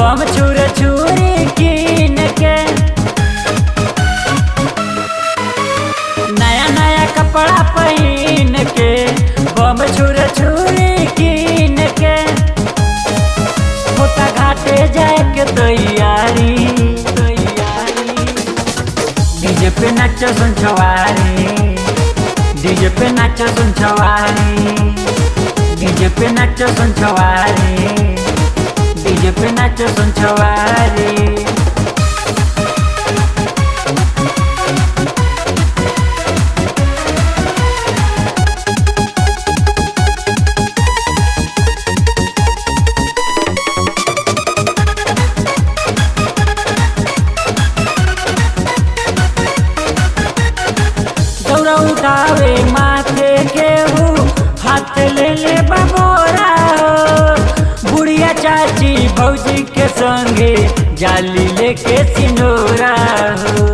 बम छुर छुरी कीन के, नया नया कपड़ा पहन के, बम छुर छुरी कीन के, होता घाटे जाए के तैयारी। डीजे पे नाच सुन छवारी, डीजे पे नाच सुन छवारी, डीजे पे नाच सुन छवारी, डीजे पे नाच सुन छवारी। दौरा उठावे माथे के हाथ ले ले बबोरा हो, बुढ़िया चाची भौजी के संगे जाली लेके सिनोरा हो।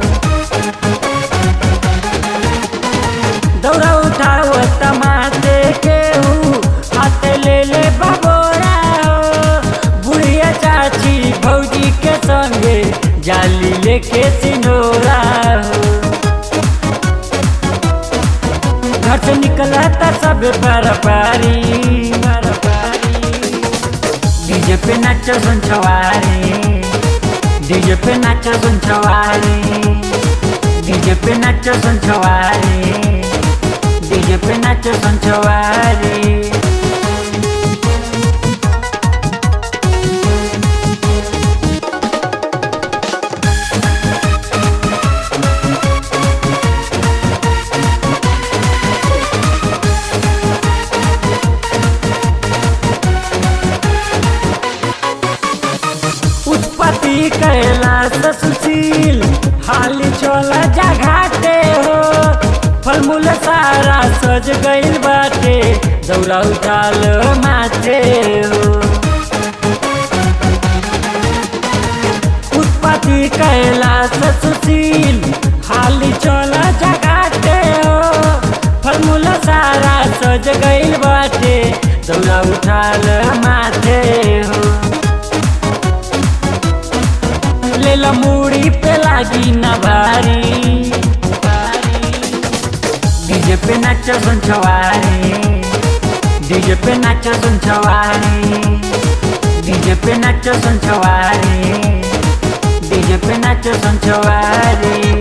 दौरा उठाओ माथे के हाथ ले ले बबोरा हो, बुढ़िया चाची भौजी के संगे जाली लेके सिनोरा हो। घर से निकला था सब पर पारी, डीजे पे नाच सुन छवारी, डीजे पे नाच सुन छवारी, डीजे पे नाच सुन छवारी, डीजे पे नाच सुन छवारी। उत्पत्ति कैलाश सुशील हाली चोला जा घाटे हो, फल मूल सारा सज गइल बाटे, दौरा उठाल माथे हो। उत्पत्ति कैलाश सुशील हाली चोला जा घाटे हो, फल मूल सारा सज गइल बाटे, दौरा उठाल माथे हो। लेला मूड़ी पे लागी न भारी, डीजे पे नाच सुन छवारी, डीजे पे नाच सुन छवारी, डीजे पे नाच सुन छवारी, डीजे पे नाच सुन छवारी।